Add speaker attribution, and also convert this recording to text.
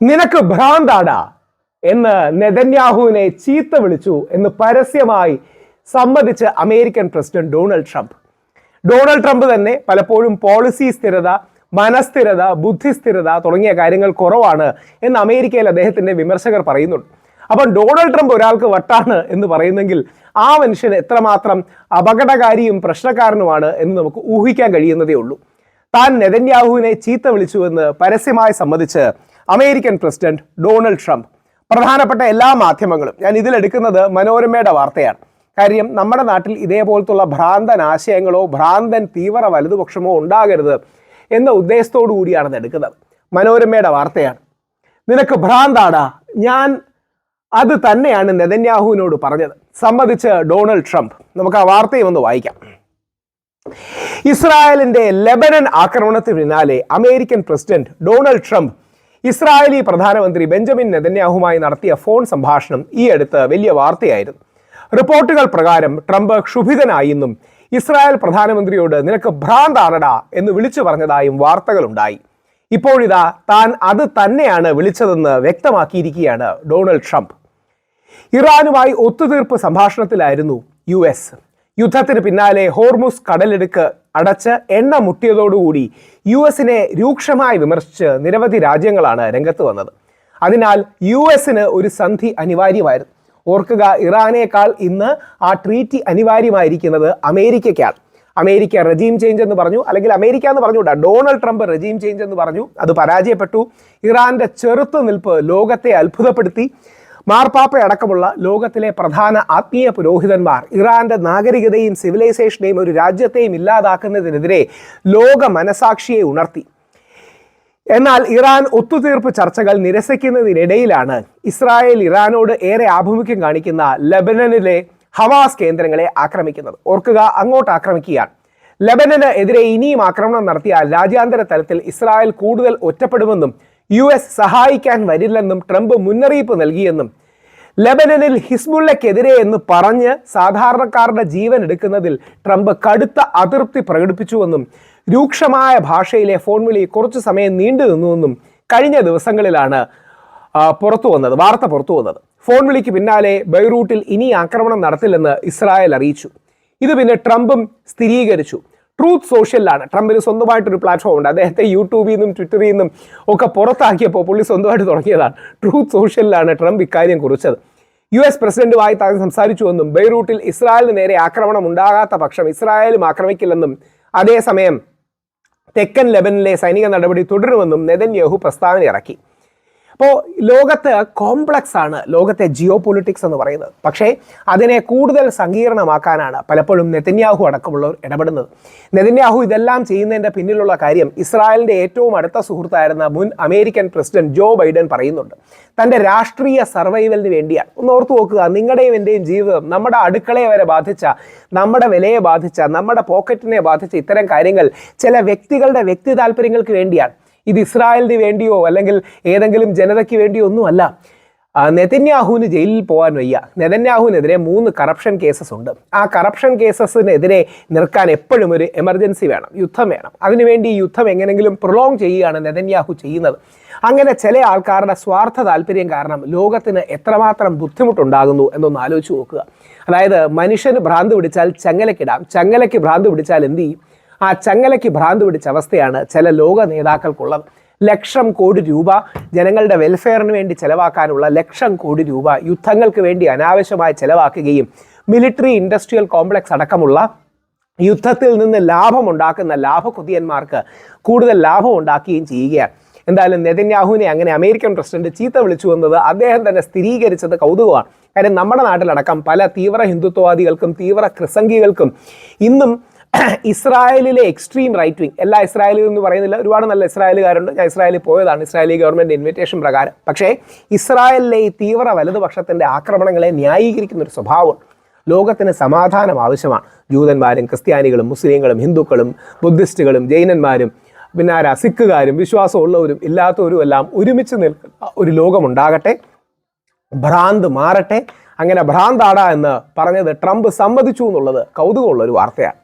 Speaker 1: നിനക്ക് ഭ്രാന്താടാ എന്ന് നെതന്യാഹുവിനെ ചീത്ത വിളിച്ചു എന്ന് പരസ്യമായി സമ്മതിച്ച് അമേരിക്കൻ പ്രസിഡന്റ് ഡൊണാൾഡ് ട്രംപ് തന്നെ പലപ്പോഴും പോളിസി സ്ഥിരത, മനസ്ഥിരത, ബുദ്ധിസ്ഥിരത തുടങ്ങിയ കാര്യങ്ങൾ കുറവാണ് എന്ന് അമേരിക്കയിൽ അദ്ദേഹത്തിന്റെ വിമർശകർ പറയുന്നുണ്ട്. അപ്പം ഡൊണാൾഡ് ട്രംപ് ഒരാൾക്ക് വട്ടാണ് എന്ന് പറയുന്നെങ്കിൽ ആ മനുഷ്യൻ എത്രമാത്രം അപകടകാരിയും പ്രശ്നക്കാരനുമാണ് എന്ന് നമുക്ക് ഊഹിക്കാൻ കഴിയുന്നതേ ഉള്ളൂ. താൻ നെതന്യാഹുവിനെ ചീത്ത വിളിച്ചുവെന്ന് പരസ്യമായി സമ്മതിച്ച് അമേരിക്കൻ പ്രസിഡന്റ് ഡൊണാൾഡ് ട്രംപ്. പ്രധാനപ്പെട്ട എല്ലാ മാധ്യമങ്ങളും, ഞാൻ ഇതിലെടുക്കുന്നത് മനോരമയുടെ വാർത്തയാണ്. കാര്യം നമ്മുടെ നാട്ടിൽ ഇതേപോലത്തുള്ള ഭ്രാന്തൻ ആശയങ്ങളോ ഭ്രാന്തൻ തീവ്ര വലതുപക്ഷമോ ഉണ്ടാകരുത് എന്ന ഉദ്ദേശത്തോടു കൂടിയാണ് ഇത് എടുക്കുന്നത്. മനോരമയുടെ വാർത്തയാണ്. നിനക്ക് ഭ്രാന്താടാ, ഞാൻ അത് തന്നെയാണ് നെതന്യാഹുവിനോട് പറഞ്ഞത്, സമ്മതിച്ച് ഡൊണാൾഡ് ട്രംപ്. നമുക്ക് ആ വാർത്തയും ഒന്ന് വായിക്കാം. ഇസ്രായേലിന്റെ ലെബനൻ ആക്രമണത്തിന് പിന്നാലെ American president Donald Trump Israeli പ്രധാനമന്ത്രി ബെഞ്ചമിൻ നെതന്യാഹുമായി നടത്തിയ ഫോൺ സംഭാഷണം ഈ അടുത്ത് വലിയ വാർത്തയായിരുന്നു. റിപ്പോർട്ടുകൾ പ്രകാരം ട്രംപ് ക്ഷുഭിതനായെന്നും ഇസ്രായേൽ പ്രധാനമന്ത്രിയോട് നിനക്ക് ഭ്രാന്താണടാ എന്ന് വിളിച്ചു പറഞ്ഞതായും വാർത്തകളുണ്ടായി. ഇപ്പോഴിതാ താൻ അത് തന്നെയാണ് വിളിച്ചതെന്ന് വ്യക്തമാക്കിയിരിക്കുകയാണ് ഡൊണാൾഡ് ട്രംപ്. ഇറാനുമായി ഒത്തുതീർപ്പ് സംഭാഷണത്തിലായിരുന്നു US. യുദ്ധത്തിന് പിന്നാലെ ഹോർമുസ് കടലിടുക്ക് അടച്ച് എണ്ണ മുട്ടിയതോടുകൂടി US-നെ രൂക്ഷമായി വിമർശിച്ച് നിരവധി രാജ്യങ്ങളാണ് രംഗത്ത് വന്നത്. അതിനാൽ US-ന് ഒരു സന്ധി അനിവാര്യമായിരുന്നു. ഓർക്കുക, ഇറാനേക്കാൾ ഇന്ന് ആ ട്രീറ്റി അനിവാര്യമായിരിക്കുന്നത് അമേരിക്കയ്ക്കാണ്. അമേരിക്ക റെജീം ചേഞ്ച് എന്ന് പറഞ്ഞു, അല്ലെങ്കിൽ അമേരിക്ക എന്ന് പറഞ്ഞുകൂടാ, ഡൊണാൾഡ് ട്രംപ് റെജീം ചേഞ്ച് എന്ന് പറഞ്ഞു. അത് പരാജയപ്പെട്ടു. ഇറാന്റെ ചെറുത്തുനിൽപ്പ് ലോകത്തെ അത്ഭുതപ്പെടുത്തി. മാർപ്പാപ്പയടക്കമുള്ള ലോകത്തിലെ പ്രധാന ആത്മീയ പുരോഹിതന്മാർ ഇറാന്റെ നാഗരികതയും സിവിലൈസേഷനെയും ഒരു രാജ്യത്തെയും ഇല്ലാതാക്കുന്നതിനെതിരെ ലോക മനസാക്ഷിയെ ഉണർത്തി. എന്നാൽ ഇറാൻ ഒത്തുതീർപ്പ് ചർച്ചകൾ നിരസിക്കുന്നതിനിടയിലാണ് ഇസ്രായേൽ ഇറാനോട് ഏറെ ആഭിമുഖ്യം കാണിക്കുന്ന ലെബനനിലെ ഹമാസ് കേന്ദ്രങ്ങളെ ആക്രമിക്കുന്നത്. ഓർക്കുക, അങ്ങോട്ട് ആക്രമിക്കുകയാണ്. ലെബനന് എതിരെ ഇനിയും ആക്രമണം നടത്തിയാൽ രാജ്യാന്തര തലത്തിൽ ഇസ്രായേൽ കൂടുതൽ ഒറ്റപ്പെടുമെന്നും US സഹായിക്കാൻ വരില്ലെന്നും ട്രംപ് മുന്നറിയിപ്പ് നൽകിയെന്നും ലെബനനിൽ ഹിസ്ബുള്ളക്കെതിരെ എന്ന് പറഞ്ഞ് സാധാരണക്കാരുടെ ജീവൻ എടുക്കുന്നതിൽ ട്രംപ് കടുത്ത അതൃപ്തി പ്രകടിപ്പിച്ചുവെന്നും രൂക്ഷമായ ഭാഷയിലെ ഫോൺ വിളി കുറച്ചു സമയം നീണ്ടു നിന്നുവെന്നും കഴിഞ്ഞ ദിവസങ്ങളിലാണ് വാർത്ത പുറത്തു വന്നത്. ഫോൺ വിളിക്ക് പിന്നാലെ ബെയ്റൂട്ടിൽ ഇനി ആക്രമണം നടത്തില്ലെന്ന് ഇസ്രായേൽ അറിയിച്ചു. ഇത് പിന്നെ ട്രംപും സ്ഥിരീകരിച്ചു. ട്രൂത്ത് സോഷ്യലിലാണ്. ട്രംപിന് സ്വന്തമായിട്ടൊരു പ്ലാറ്റ്ഫോം ഉണ്ട്. അദ്ദേഹത്തെ യൂട്യൂബിൽ നിന്നും ട്വിറ്ററിൽ നിന്നും ഒക്കെ പുറത്താക്കിയപ്പോൾ പുള്ളി സ്വന്തമായിട്ട് തുടങ്ങിയതാണ്. ട്രൂത്ത് സോഷ്യലിലാണ് ട്രംപ് ഇക്കാര്യം കുറിച്ചത്. US പ്രസിഡന്റുമായി താൻ സംസാരിച്ചുവെന്നും ബെയ്റൂട്ടിൽ ഇസ്രായേലിന് നേരെ ആക്രമണം ഉണ്ടാകാത്ത പക്ഷം ഇസ്രായേലും ആക്രമിക്കില്ലെന്നും അതേസമയം തെക്കൻ ലെബനിലെ സൈനിക നടപടി തുടരുമെന്നും നെതന്യാഹു പ്രസ്താവന ഇറക്കി. അപ്പോൾ ലോകത്ത് കോംപ്ലക്സ് ആണ് ലോകത്തെ ജിയോ പൊളിറ്റിക്സ് എന്ന് പറയുന്നത്. പക്ഷേ അതിനെ കൂടുതൽ സങ്കീർണമാക്കാനാണ് പലപ്പോഴും നെതന്യാഹു അടക്കമുള്ളവർ ഇടപെടുന്നത്. നെതന്യാഹു ഇതെല്ലാം ചെയ്യുന്നതിൻ്റെ പിന്നിലുള്ള കാര്യം ഇസ്രായേലിൻ്റെ ഏറ്റവും അടുത്ത സുഹൃത്തായിരുന്ന മുൻ അമേരിക്കൻ പ്രസിഡന്റ് ജോ ബൈഡൻ പറയുന്നുണ്ട്. തൻ്റെ രാഷ്ട്രീയ സർവൈവലിന് വേണ്ടിയാണ്. ഒന്ന് ഓർത്തു നോക്കുക, നിങ്ങളുടെയും എൻ്റെയും ജീവിതം, നമ്മുടെ അടുക്കളയെ വരെ ബാധിച്ച, നമ്മുടെ വിലയെ ബാധിച്ച, നമ്മുടെ പോക്കറ്റിനെ ബാധിച്ച ഇത്തരം കാര്യങ്ങൾ ചില വ്യക്തികളുടെ വ്യക്തി താല്പര്യങ്ങൾക്ക് വേണ്ടിയാണ്. ഇത് ഇസ്രായേലിന് വേണ്ടിയോ അല്ലെങ്കിൽ ഏതെങ്കിലും ജനതയ്ക്ക് വേണ്ടിയോ ഒന്നുമല്ല. നെതന്യാഹുവിന് ജയിലിൽ പോകാൻ വയ്യ. നെതന്യാഹുവിനെതിരെ 3 കറപ്ഷൻ കേസസ് ഉണ്ട്. ആ കറപ്ഷൻ കേസസിനെതിരെ നിൽക്കാൻ എപ്പോഴും ഒരു എമർജൻസി വേണം, യുദ്ധം വേണം. അതിനുവേണ്ടി ഈ യുദ്ധം എങ്ങനെങ്കിലും പ്രൊലോങ് ചെയ്യുകയാണ് നെതന്യാഹു ചെയ്യുന്നത്. അങ്ങനെ ചില ആൾക്കാരുടെ സ്വാർത്ഥ താല്പര്യം കാരണം ലോകത്തിന് എത്രമാത്രം ബുദ്ധിമുട്ടുണ്ടാകുന്നു എന്നൊന്ന് ആലോചിച്ച് നോക്കുക. അതായത് മനുഷ്യന് ഭ്രാന്ത് പിടിച്ചാൽ ചങ്ങലക്കിടാം, ചങ്ങലയ്ക്ക് ഭ്രാന്ത് പിടിച്ചാൽ എന്ത് ചെയ്യും? ആ ചങ്ങലയ്ക്ക് ഭ്രാന്ത് പിടിച്ച അവസ്ഥയാണ് ചില ലോക നേതാക്കൾക്കുള്ളത്. ലക്ഷം കോടി രൂപ ജനങ്ങളുടെ വെൽഫെയറിന് വേണ്ടി ചെലവാക്കാനുള്ള ലക്ഷം കോടി രൂപ യുദ്ധങ്ങൾക്ക് വേണ്ടി അനാവശ്യമായി ചെലവാക്കുകയും മിലിറ്ററി ഇൻഡസ്ട്രിയൽ കോംപ്ലക്സ് അടക്കമുള്ള യുദ്ധത്തിൽ നിന്ന് ലാഭമുണ്ടാക്കുന്ന ലാഭകുതിയന്മാർക്ക് കൂടുതൽ ലാഭം ഉണ്ടാക്കുകയും ചെയ്യുകയാണ്. എന്തായാലും നെതന്യാഹുവിനെ അങ്ങനെ അമേരിക്കൻ പ്രസിഡന്റ് ചീത്ത വിളിച്ചു എന്നത് അദ്ദേഹം തന്നെ സ്ഥിരീകരിച്ചത് കൗതുകമാണ്. കാര്യം നമ്മുടെ നാട്ടിലടക്കം പല തീവ്ര ഹിന്ദുത്വവാദികൾക്കും തീവ്ര ക്രിസംഗികൾക്കും ഇന്നും ഇസ്രായേലിലെ എക്സ്ട്രീം റൈറ്റ് വിങ്, എല്ലാ ഇസ്രായേലിൽ എന്ന് പറയുന്നില്ല, ഒരുപാട് നല്ല ഇസ്രായേലുകാരുണ്ട്. ഞാൻ ഇസ്രായേലിൽ പോയതാണ് ഇസ്രായേലി ഗവൺമെൻറ് ഇൻവിറ്റേഷൻ പ്രകാരം. പക്ഷേ ഇസ്രായേലിലെ ഈ തീവ്ര വലതുപക്ഷത്തിൻ്റെ ആക്രമണങ്ങളെ ന്യായീകരിക്കുന്ന ഒരു സ്വഭാവം. ലോകത്തിന് സമാധാനം ആവശ്യമാണ്. ജൂതന്മാരും ക്രിസ്ത്യാനികളും മുസ്ലിങ്ങളും ഹിന്ദുക്കളും ബുദ്ധിസ്റ്റുകളും ജൈനന്മാരും പിന്നെ സിഖുകാരും വിശ്വാസമുള്ളവരും ഇല്ലാത്തവരും എല്ലാം ഒരുമിച്ച് നിൽക്കുന്ന ഒരു ലോകമുണ്ടാകട്ടെ. ഭ്രാന്ത് മാറട്ടെ. അങ്ങനെ ഭ്രാന്താടാ എന്ന് പറഞ്ഞത് ട്രംപ് സമ്മതിച്ചു എന്നുള്ളത് കൗതുകമുള്ളൊരു വാർത്തയാണ്.